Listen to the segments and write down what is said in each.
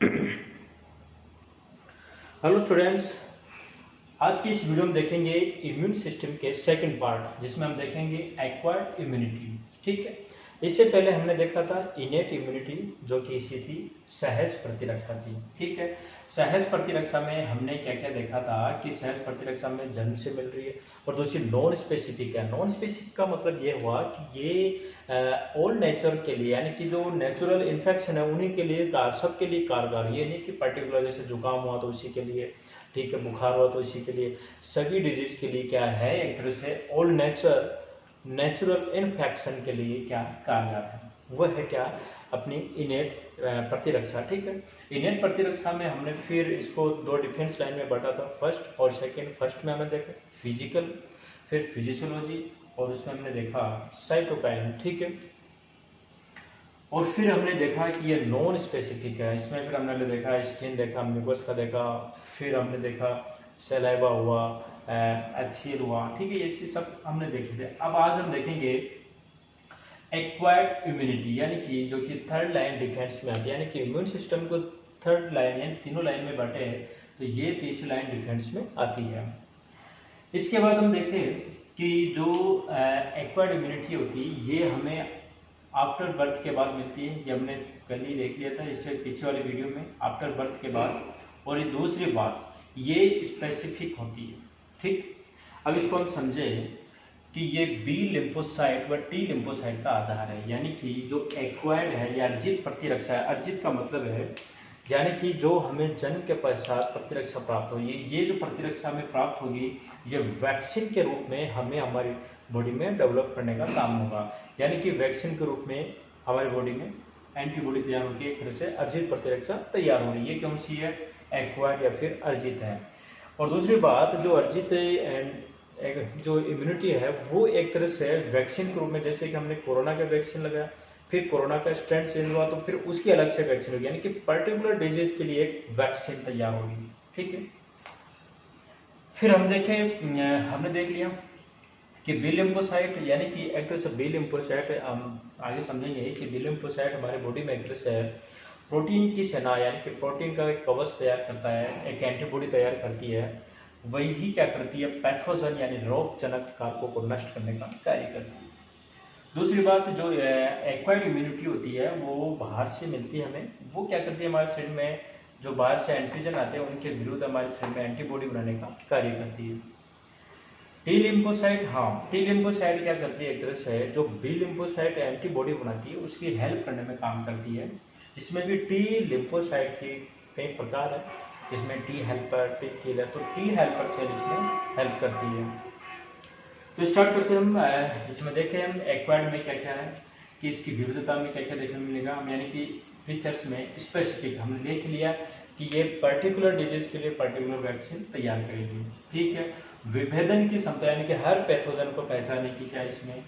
Hello students, आज की इस वीडियो में देखेंगे इम्यून सिस्टम के सेकंड पार्ट, जिसमें हम देखेंगे एक्वायर्ड इम्यूनिटी। ठीक है, इससे पहले हमने देखा था इनेट इम्यूनिटी, जो कि इसी थी सहज प्रतिरक्षा की। ठीक है, सहज प्रतिरक्षा में हमने क्या क्या देखा था कि सहज प्रतिरक्षा में जन्म से मिल रही है, और दूसरी नॉन स्पेसिफिक है। नॉन स्पेसिफिक का मतलब ये हुआ कि ये ऑल नेचर के लिए, यानी कि जो नेचुरल इन्फेक्शन है उन्हीं के लिए, सबके लिए कारगर। ये नहीं कि पर्टिकुलर जैसे जुकाम हुआ तो उसी के लिए, ठीक है, बुखार हुआ तो इसी के लिए, सभी डिजीज के लिए क्या है, एक तरह से ऑल नेचुरल इन्फेक्शन के लिए क्या कारगर है। वह है क्या, अपनी इनेट प्रतिरक्षा। ठीक है, इनेट प्रतिरक्षा में हमने फिर इसको दो डिफेंस लाइन में बांटा था, फर्स्ट और सेकेंड। फर्स्ट में हमने देखा फिजिकल, फिर फिजियोलॉजी, और उसमें हमने देखा साइटोकाइन। ठीक है, और फिर हमने देखा कि ये नॉन स्पेसिफिक है। इसमें फिर हमने देखा स्किन, देखा म्यूकस का, देखा फिर हमने देखा सलाइवा हुआ, HCl हुआ। ठीक है, ये सब हमने देखे थे। अब आज हम देखेंगे एक्वायर्ड इम्यूनिटी, यानी कि जो कि थर्ड लाइन डिफेंस में आती है, यानी कि इम्यून सिस्टम को थर्ड लाइन यानी तीनों लाइन में बांटे हैं, तो ये तीसरी लाइन डिफेंस में आती है। इसके बाद हम देखें कि जो एक्वायर्ड इम्यूनिटी होती है ये हमें आफ्टर बर्थ के बाद मिलती है। ये हमने कल ही देख लिया था, इससे पीछे वाले वीडियो में, आफ्टर बर्थ के बाद। और ये दूसरी बात, ये स्पेसिफिक होती है। ठीक, अब इसको हम समझे कि ये बी लिम्फोसाइट व टी लिम्फोसाइट का आधार है, यानी कि जो एक्वायर्ड है या अर्जित प्रतिरक्षा है। अर्जित का मतलब है यानी कि जो हमें जन्म के पश्चात प्रतिरक्षा प्राप्त होगी। ये जो प्रतिरक्षा में प्राप्त होगी, ये वैक्सीन के रूप में हमें हमारी बॉडी में डेवलप करने का काम होगा। यानी कि वैक्सीन के रूप में हमारी बॉडी में एंटीबॉडी तैयार होकर एक तरह से अर्जित प्रतिरक्षा तैयार हो रही है। ये कौन सी है, एक्वायर्ड या फिर अर्जित है। और दूसरी बात, जो अर्जित जो इम्यूनिटी है वो एक तरह से वैक्सीन के रूप में, जैसे कि हमने कोरोना का वैक्सीन लगाया, फिर कोरोना का स्ट्रेन चेंज हुआ तो फिर उसकी अलग से वैक्सीन होगी, यानी कि पर्टिकुलर डिजीज के लिए एक वैक्सीन तैयार होगी। ठीक है, फिर हम देखें, हमने देख लिया कि बी लिम्फोसाइट, यानी कि एक तरह से बी लिम्फोसाइट हम आगे समझेंगे कि बी लिम्फोसाइट हमारे बॉडी में एक तरह से प्रोटीन की सेना, यानी कि प्रोटीन का एक कवच तैयार करता है, एक एंटीबॉडी तैयार करती है। वही क्या करती है, पैथोजन यानी रोगजनक कारकों को नष्ट करने का कार्य करती है। दूसरी बात, जो एक्वायर्ड इम्यूनिटी होती है वो बाहर से मिलती है हमें। वो क्या करती है, हमारे शरीर में जो बाहर से एंटीजन आते हैं उनके विरुद्ध हमारे शरीर में एंटीबॉडी बनाने का कार्य करती है। टी लिम्फोसाइट, हाँ, टी लिम्फोसाइट क्या करती है, एक तरह से जो बी लिम्फोसाइट एंटीबॉडी बनाती है उसकी हेल्प करने में काम करती है। जिसमें भी टी लिम्फोसाइट की कई प्रकार है, जिसमें टी हेल्पर, टी किलर, तो टी हेल्पर सेल इसमें हेल्प करती है। तो स्टार्ट करते हैं हम। इसमें देखें हम एक्वायर्ड में क्या क्या है, कि इसकी विविधता में क्या क्या देखने मिलेगा, यानी कि फीचर्स में स्पेसिफिक हमने देख लिया कि ये पर्टिकुलर डिजीज के लिए पर्टिकुलर वैक्सीन तैयार करेगी। ठीक है, विभेदन की क्षमता, यानी कि हर पैथोजन को पहचानने की क्या इसमें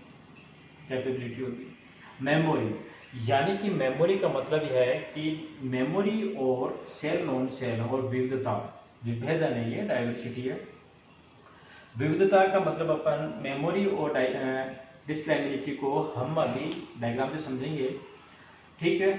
कैपेबिलिटी होगी। मेमोरी, यानी कि मेमोरी का मतलब यह है कि मेमोरी और सेल नॉन सेल और विविधता, विभेदन है, ये डाइवर्सिटी है। विविधता का मतलब अपन मेमोरी और डिस्क्राइबिलिटी को हम अभी डायग्राम से समझेंगे। ठीक है,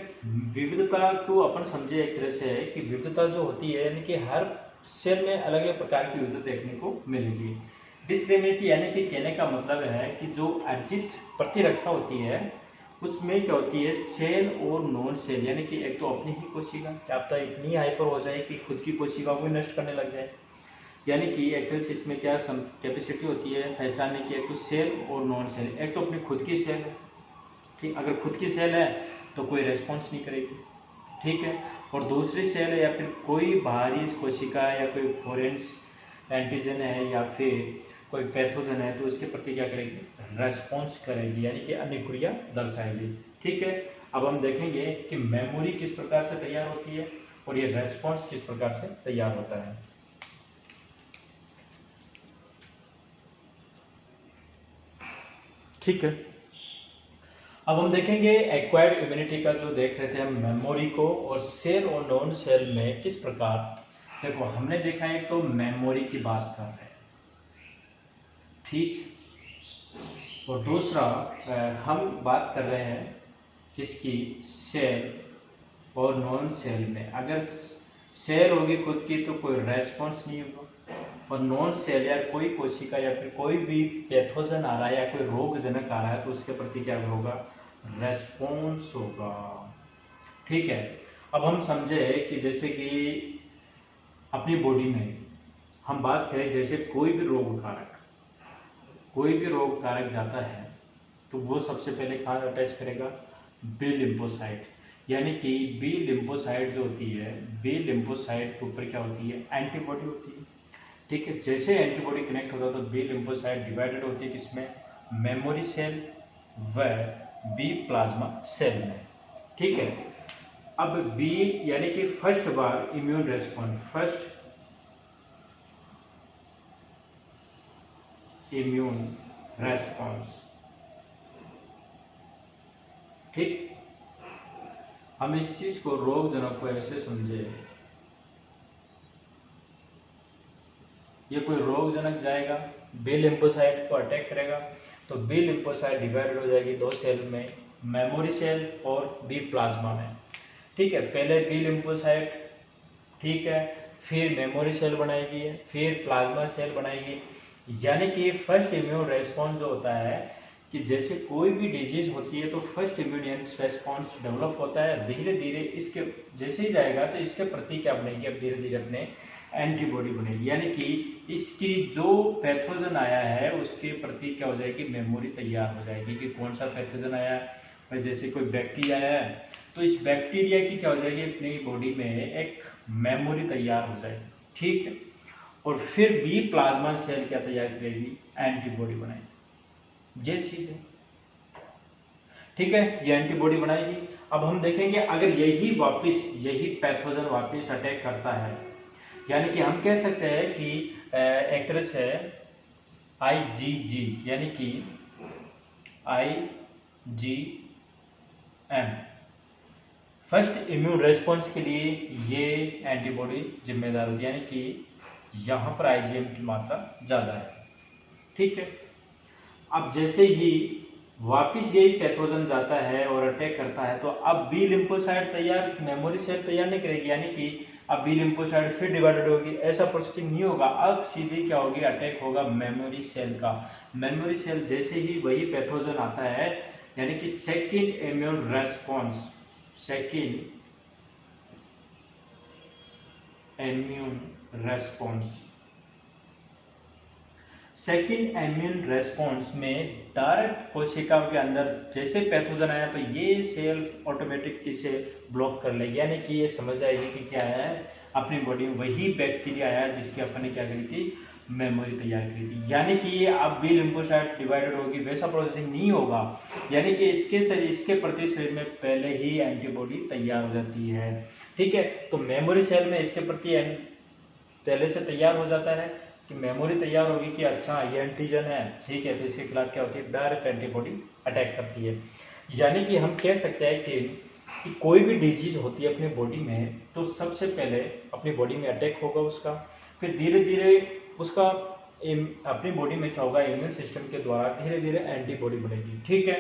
विविधता को अपन समझे एक तरह से है कि विविधता जो होती है, यानी कि हर सेल में अलग अलग प्रकार की विविधता देखने को मिलेगी। डिस्क्रिमिनेटी, यानी कि कहने का मतलब है कि जो अर्जित प्रतिरक्षा होती है उसमें क्या होती है, सेल और नॉन सेल, यानी कि एक तो अपनी ही कोशिका, क्या पता इतनी हाइपर हो जाए कि खुद की कोशिका को नष्ट करने लग जाए। यानी कि एक तरह से इसमें क्या कैपेसिटी होती है पहचानने की, एक तो सेल और नॉन सेल। एक तो अपनी खुद की सेल है, ठीक, अगर खुद की सेल है तो कोई रेस्पॉन्स नहीं करेगी। ठीक है, और दूसरी सेल है या फिर कोई बाहरी कोशिका है या कोई फॉरेन्स एंटीजन है या फिर कोई पैथोजन है, तो इसके प्रति क्या करेगी, रेस्पॉन्स करेगी, यानी कि अनुक्रिया दर्शाएगी। ठीक है, अब हम देखेंगे कि मेमोरी किस प्रकार से तैयार होती है और ये रेस्पॉन्स किस प्रकार से तैयार होता है। ठीक है, अब हम देखेंगे एक्वायर्ड इम्यूनिटी का, जो देख रहे थे हम मेमोरी को, और सेल और नॉन सेल में किस प्रकार। देखो, हमने देखा है तो मेमोरी की बात कर रहे हैं, ठीक, और दूसरा हम बात कर रहे हैं किसकी, सेल और नॉन सेल में, अगर सेल होगी खुद की तो कोई रेस्पॉन्स नहीं होगा, और नॉन सेल या कोई कोशिका या फिर कोई भी पैथोजन आ रहा है या कोई रोगजनक आ रहा है तो उसके प्रति क्या होगा, रेस्पॉन्स होगा। ठीक है, अब हम समझे कि जैसे कि अपनी बॉडी में हम बात करें, जैसे कोई भी रोग कारक जाता है तो वो सबसे पहले कहाँ अटैच करेगा, बी लिम्फोसाइट, यानी कि बी लिम्फोसाइट जो होती है, बी लिम्फोसाइट के ऊपर क्या होती है, एंटीबॉडी होती है। ठीक है, जैसे एंटीबॉडी कनेक्ट होता है तो बी लिम्फोसाइट डिवाइडेड होती है किसमें, मेमोरी सेल व बी प्लाज्मा सेल में। ठीक है, अब बी यानी कि फर्स्ट बार immune response, first immune response. ठीक, हम इस चीज को रोगजनक को ऐसे समझे, ये कोई रोगजनक जाएगा बी लिम्फोसाइट को अटैक करेगा तो बी लिम्फोसाइट डिवाइडेड हो जाएगी दो सेल में, मेमोरी सेल और बी प्लाज्मा में। ठीक है, पहले बी लिम्फोसाइट, ठीक है, फिर मेमोरी सेल बनाएगी, फिर प्लाज्मा सेल बनाएगी। यानी कि फर्स्ट इम्यून रेस्पॉन्स जो होता है कि जैसे कोई भी डिजीज होती है तो फर्स्ट इम्यून रेस्पॉन्स डेवलप होता है, धीरे धीरे इसके जैसे ही जाएगा तो इसके प्रति क्या बनेगी, अब धीरे धीरे अपने एंटीबॉडी बनेगी, यानी कि इसकी जो पैथोजन आया है उसके प्रति क्या हो जाएगी, मेमोरी तैयार हो जाएगी कि कौन सा पैथोजन आया है। जैसे कोई बैक्टीरिया आया है तो इस बैक्टीरिया की क्या हो जाएगी, अपनी बॉडी में एक मेमोरी तैयार हो जाएगी। ठीक है, और फिर बी प्लाज्मा सेल क्या तैयार करेगी, एंटीबॉडी बनाएगी, ये चीज है। ठीक है, ये एंटीबॉडी बनाएगी। अब हम देखेंगे अगर यही पैथोजन वापस अटैक करता है, यानी कि हम कह सकते हैं कि एक तरह से IgG यानी कि IgM फर्स्ट इम्यून रेस्पॉन्स के लिए ये एंटीबॉडी जिम्मेदार होती है, यानी कि यहाँ पर IgM की मात्रा ज़्यादा है। ठीक है, अब जैसे ही वापिस यही पैथोजन जाता है और अटैक करता है तो अब बी लिम्फोसाइट तैयार, मेमोरी सेल तैयार नहीं करेगी, यानी कि अब बी लिम्फोसाइट फिर डिवाइडेड होगी, ऐसा प्रोसेसिंग नहीं होगा। अब सीधे क्या होगी, अटैक होगा मेमोरी सेल का। मेमोरी सेल जैसे ही वही पैथोजन आता है, यानी कि second immune response, second immune response में डायरेक्ट कोशिकाओं के अंदर जैसे पैथोजन आया तो ये सेल ऑटोमेटिक इसे ब्लॉक कर लेगी, यानी कि ये समझ जाएगी कि क्या है, अपनी बॉडी में वही बैक्टीरिया आया जिसकी अपन ने क्या करी थी, मेमोरी तैयार करी थी। यानी कि ये अब बी लिम्फोसाइट डिवाइडेड होगी, वैसा प्रोसेसिंग नहीं होगा, यानी कि इसके प्रति शरीर में पहले ही एंटीबॉडी तैयार हो जाती है। ठीक है, तो मेमोरी सेल में इसके प्रति पहले से तैयार हो जाता है कि मेमोरी तैयार होगी कि अच्छा ये एंटीजन है, ठीक है, तो इसके खिलाफ क्या होती है, डायरेक्ट एंटीबॉडी अटैक करती है। यानी कि हम कह सकते हैं कि कोई भी डिजीज होती है अपनी बॉडी में तो सबसे पहले अपनी बॉडी में अटैक होगा उसका, फिर धीरे धीरे उसका अपनी बॉडी में क्या होगा, इम्यून सिस्टम के द्वारा धीरे धीरे एंटीबॉडी बनेगी। ठीक है,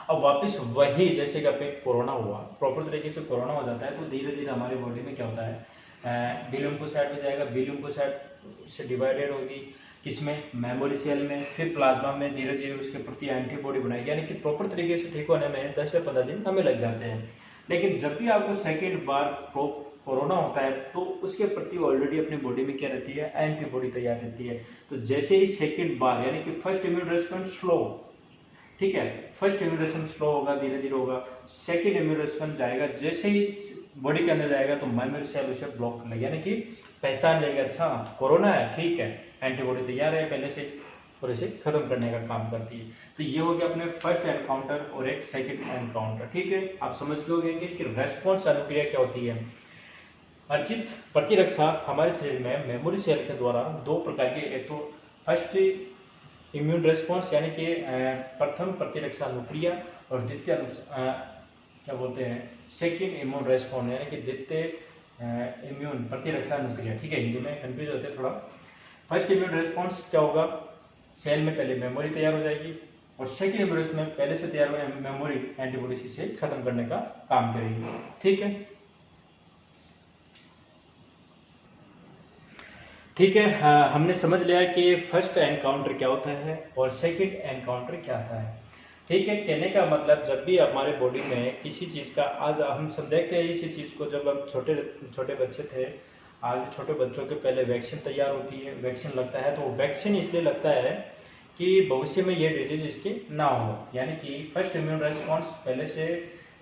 अब वापस वही जैसे कि अपने कोरोना हुआ, प्रॉपर तरीके से कोरोना हो जाता है तो धीरे धीरे हमारी बॉडी में क्या होता है, बी लिम्फोसाइट में जाएगा, बी लिम्फोसाइट से डिवाइडेड होगी किसमें, मेमोरी सेल में, फिर प्लाज्मा में धीरे धीरे उसके प्रति एंटीबॉडी बनाएगी, यानी कि प्रॉपर तरीके से ठीक होने में 10 से 15 दिन हमें लग जाते हैं। लेकिन जब भी आपको सेकेंड बार कोरोना होता है तो उसके प्रति ऑलरेडी अपनी बॉडी में क्या रहती है, एंटीबॉडी तैयार रहती है। तो जैसे ही सेकेंड बार यानी कि फर्स्ट इम्यून रेस्पॉन्स स्लो, ठीक है, फर्स्ट इम्यून रेस्पॉन्स स्लो होगा, धीरे धीरे होगा, सेकेंड इम्यून रेस्पॉन्स जाएगा, जैसे ही बॉडी के अंदर जाएगा तो मेमोरी सेल उसे ब्लॉक कर लेगा, यानी कि पहचान जाएगा अच्छा कोरोना है, ठीक है, एंटीबॉडी तैयार है पहले से, और इसे खत्म करने का काम करती है। तो ये हो गया अपने फर्स्ट एनकाउंटर और एक सेकंड एनकाउंटर। ठीक है, आप समझ गए कि रेस्पॉन्स अनुक्रिया क्या होती है। अर्जित प्रतिरक्षा हमारे शरीर में मेमोरी सेल के द्वारा दो प्रकार की, एक तो फर्स्ट इम्यून रेस्पॉन्स यानी कि प्रथम प्रतिरक्षा अनुक्रिया, और द्वितीय क्या बोलते हैं, सेकेंड इम्यून रेस्पॉन्स यानी कि द्वितीय इम्यून प्रतिरक्षा अनुक्रिया। ठीक है, हिंदी में कंफ्यूज होते हैं थोड़ा। फर्स्ट इम्यून रेस्पॉन्स क्या होगा, सेल में पहले मेमोरी तैयार हो जाएगी और सेकेंड इम्यून रेस्पॉन्स में पहले से तैयार हुए मेमोरी एंटीबॉडीज इसे खत्म करने का काम करेगी। ठीक है, ठीक है। हमने समझ लिया कि फर्स्ट एनकाउंटर क्या होता है और सेकंड एनकाउंटर क्या आता है। ठीक है, कहने का मतलब जब भी हमारे बॉडी में किसी चीज़ का, आज हम सब देखते हैं इसी चीज़ को, जब हम छोटे छोटे बच्चे थे, आज छोटे बच्चों के पहले वैक्सीन तैयार होती है, वैक्सीन लगता है, तो वैक्सीन इसलिए लगता है कि भविष्य में ये डिजीज इसके ना हो, यानी कि फर्स्ट इम्यून रेस्पॉन्स पहले से,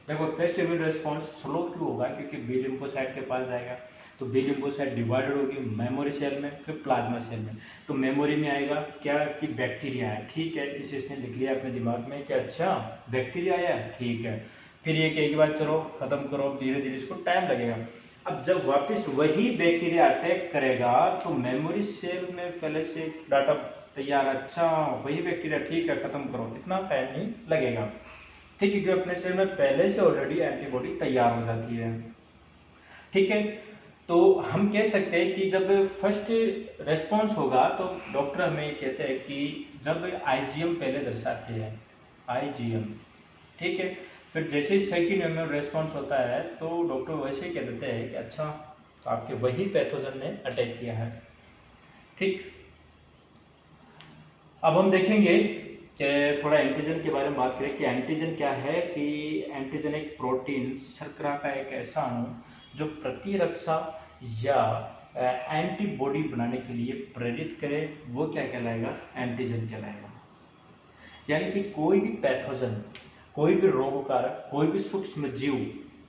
देखो फर्स्ट इम्यून रेस्पॉन्स स्लो क्यों होगा, क्योंकि बी लिम्फोसाइट के पास जाएगा, तो बी लिम्फोसाइट डिवाइडेड होगी मेमोरी सेल में, फिर प्लाज्मा सेल में, तो मेमोरी में आएगा क्या कि बैक्टीरिया है। ठीक है, इसे इसने लिख लिया अपने दिमाग में कि अच्छा बैक्टीरिया आया, ठीक है, फिर ये कहेगी बात चलो खत्म करो, धीरे धीरे इसको टाइम लगेगा। अब जब वापस वही बैक्टीरिया अटैक करेगा तो मेमोरी सेल में पहले से डाटा तैयार, अच्छा वही बैक्टीरिया, ठीक है खत्म करो, इतना टाइम नहीं लगेगा। ठीक है, क्योंकि अपने शरीर में पहले से ऑलरेडी एंटीबॉडी तैयार हो जाती है। ठीक है, तो हम कह सकते हैं कि जब फर्स्ट रेस्पॉन्स होगा तो डॉक्टर हमें ये कहते हैं कि जब आईजीएम पहले दर्शाते हैं, आईजीएम। ठीक है, फिर जैसे ही सेकेंड इम्यून रेस्पॉन्स होता है तो डॉक्टर वैसे ही कह देते हैं कि अच्छा आपके वही पैथोजन ने अटैक किया है। ठीक, अब हम देखेंगे कि थोड़ा एंटीजन के बारे में बात करें कि एंटीजन क्या है। कि एंटीजन एक प्रोटीन शर्करा का एक ऐसा अणु जो प्रतिरक्षा या एंटीबॉडी बनाने के लिए प्रेरित करे, वो क्या कहलाएगा, एंटीजन कहलाएगा। यानी कि कोई भी पैथोजन, कोई भी रोगकारक, कोई भी सूक्ष्म जीव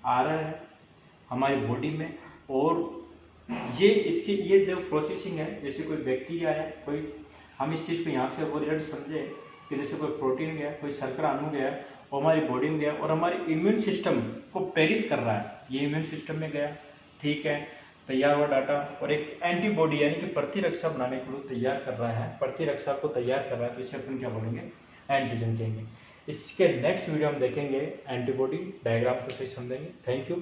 आ रहा है हमारी बॉडी में, और ये जो प्रोसेसिंग है, जैसे कोई बैक्टीरिया है, कोई, हम इस चीज़ को यहाँ से ओरिएंट समझे कि जैसे कोई प्रोटीन गया, कोई शर्करा अणु गया, वो हमारी बॉडी में गया और हमारे इम्यून सिस्टम को प्रेरित कर रहा है, ये इम्यून सिस्टम में गया, ठीक है, तैयार हुआ डाटा, और एक एंटीबॉडी यानी कि प्रतिरक्षा बनाने के लिए तैयार कर रहा है, प्रतिरक्षा को तैयार कर रहा है, तो इसे अपन क्या बोलेंगे, एंटीजन कहेंगे। इसके नेक्स्ट वीडियो हम देखेंगे एंटीबॉडी डायग्राम को सही समझेंगे। Thank you.